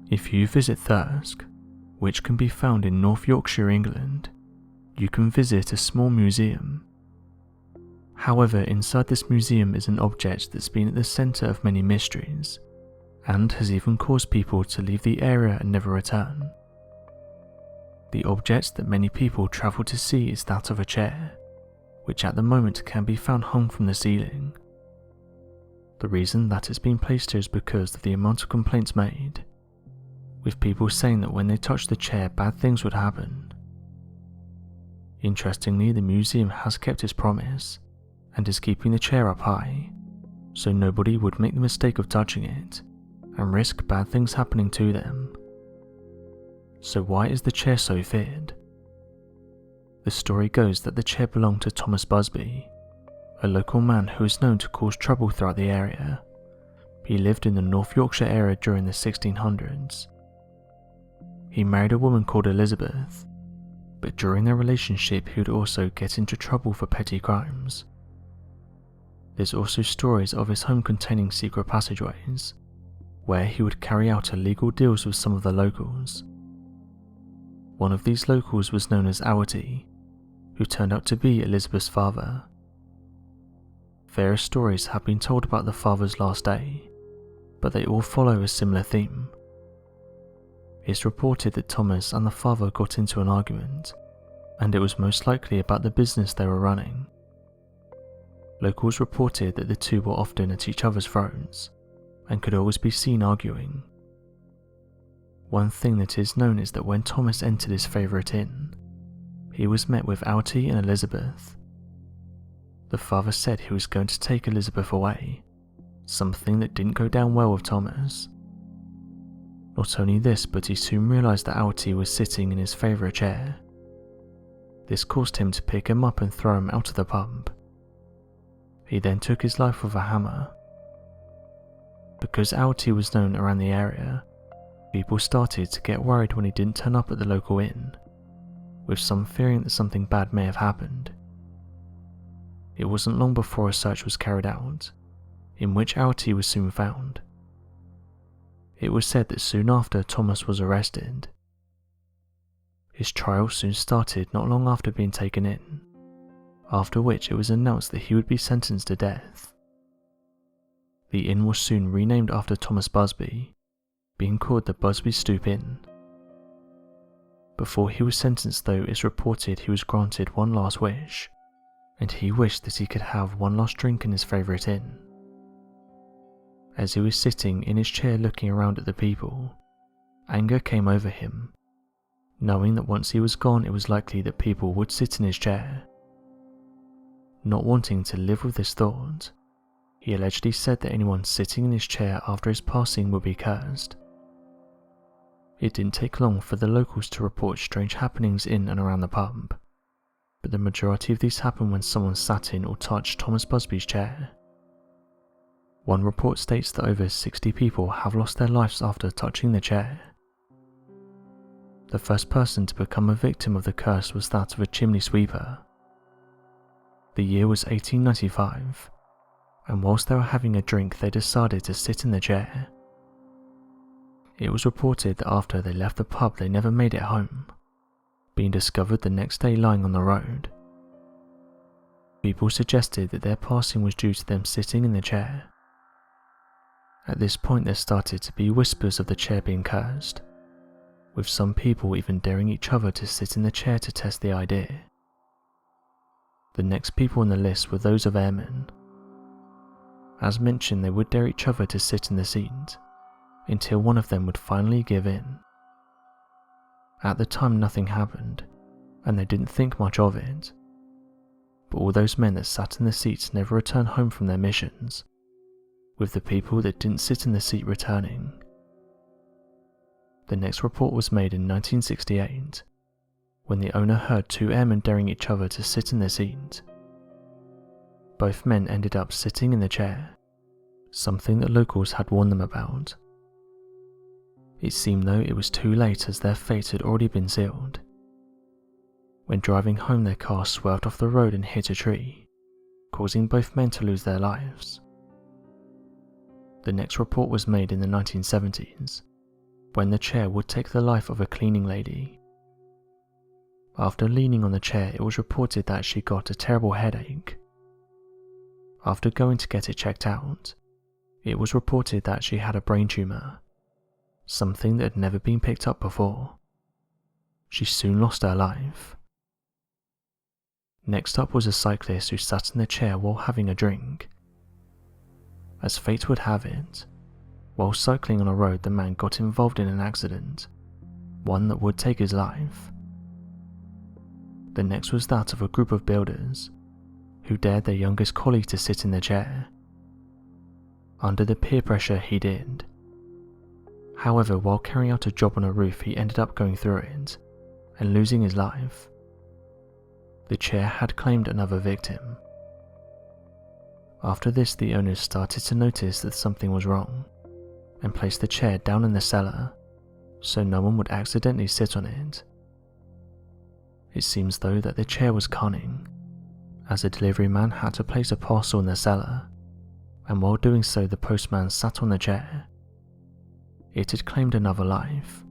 If you visit Thirsk, which can be found in North Yorkshire, England, you can visit a small museum. However, inside this museum is an object that's been at the centre of many mysteries, and has even caused people to leave the area and never return. The object that many people travel to see is that of a chair, which at the moment can be found hung from the ceiling. The reason that it's been placed here is because of the amount of complaints made, with people saying that when they touch the chair bad things would happen. Interestingly, the museum has kept its promise, and is keeping the chair up high, so nobody would make the mistake of touching it, and risk bad things happening to them. So why is the chair so feared? The story goes that the chair belonged to Thomas Busby, a local man who is known to cause trouble throughout the area. He lived in the North Yorkshire area during the 1600s. He married a woman called Elizabeth, but during their relationship he would also get into trouble for petty crimes. There's also stories of his home containing secret passageways, where he would carry out illegal deals with some of the locals. One of these locals was known as Oughty, who turned out to be Elizabeth's father. Various stories have been told about the father's last day, but they all follow a similar theme. It's reported that Thomas and the father got into an argument, and it was most likely about the business they were running. Locals reported that the two were often at each other's throats, and could always be seen arguing. One thing that is known is that when Thomas entered his favourite inn, he was met with Oughty and Elizabeth. The father said he was going to take Elizabeth away, something that didn't go down well with Thomas. Not only this, but he soon realised that Oughty was sitting in his favourite chair. This caused him to pick him up and throw him out of the pub. He then took his life with a hammer. Because Oughty was known around the area, people started to get worried when he didn't turn up at the local inn, with some fearing that something bad may have happened. It wasn't long before a search was carried out, in which Oughty was soon found. It was said that soon after Thomas was arrested. His trial soon started not long after being taken in, after which it was announced that he would be sentenced to death. The inn was soon renamed after Thomas Busby, being called the Busby Stoop Inn. Before he was sentenced though, it's reported he was granted one last wish, and he wished that he could have one last drink in his favourite inn. As he was sitting in his chair looking around at the people, anger came over him, knowing that once he was gone it was likely that people would sit in his chair. Not wanting to live with this thought, he allegedly said that anyone sitting in his chair after his passing would be cursed. It didn't take long for the locals to report strange happenings in and around the pub, but the majority of these happened when someone sat in or touched Thomas Busby's chair. One report states that over 60 people have lost their lives after touching the chair. The first person to become a victim of the curse was that of a chimney sweeper. The year was 1895, and whilst they were having a drink they decided to sit in the chair. It was reported that after they left the pub they never made it home, being discovered the next day lying on the road. People suggested that their passing was due to them sitting in the chair. At this point there started to be whispers of the chair being cursed, with some people even daring each other to sit in the chair to test the idea. The next people on the list were those of airmen. As mentioned, they would dare each other to sit in the seat, until one of them would finally give in. At the time nothing happened, and they didn't think much of it. But all those men that sat in the seats never returned home from their missions, with the people that didn't sit in the seat returning. The next report was made in 1968, when the owner heard two airmen daring each other to sit in the seat. Both men ended up sitting in the chair, something that locals had warned them about. It seemed though it was too late as their fate had already been sealed. When driving home their car swerved off the road and hit a tree, causing both men to lose their lives. The next report was made in the 1970s, when the chair would take the life of a cleaning lady. After leaning on the chair, it was reported that she got a terrible headache. After going to get it checked out, it was reported that she had a brain tumor, something that had never been picked up before. She soon lost her life. Next up was a cyclist who sat in the chair while having a drink. As fate would have it, while cycling on a road, the man got involved in an accident, one that would take his life. The next was that of a group of builders who dared their youngest colleague to sit in the chair. Under the peer pressure, he did. However, while carrying out a job on a roof, he ended up going through it and losing his life. The chair had claimed another victim. After this, the owners started to notice that something was wrong and placed the chair down in the cellar so no one would accidentally sit on it. It seems though that the chair was cunning, as the delivery man had to place a parcel in the cellar, and while doing so the postman sat on the chair. It had claimed another life,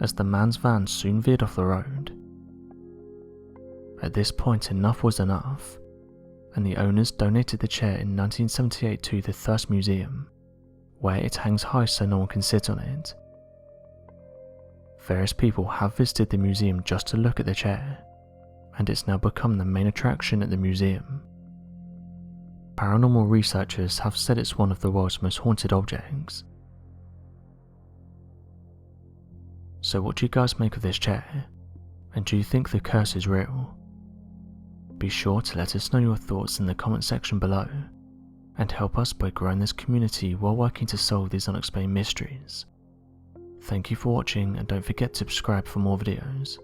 as the man's van soon veered off the road. At this point, enough was enough, and the owners donated the chair in 1978 to the Thirsk Museum, where it hangs high so no one can sit on it. Various people have visited the museum just to look at the chair, and it's now become the main attraction at the museum. Paranormal researchers have said it's one of the world's most haunted objects. So what do you guys make of this chair, and do you think the curse is real? Be sure to let us know your thoughts in the comment section below, and help us by growing this community while working to solve these unexplained mysteries. Thank you for watching, and don't forget to subscribe for more videos.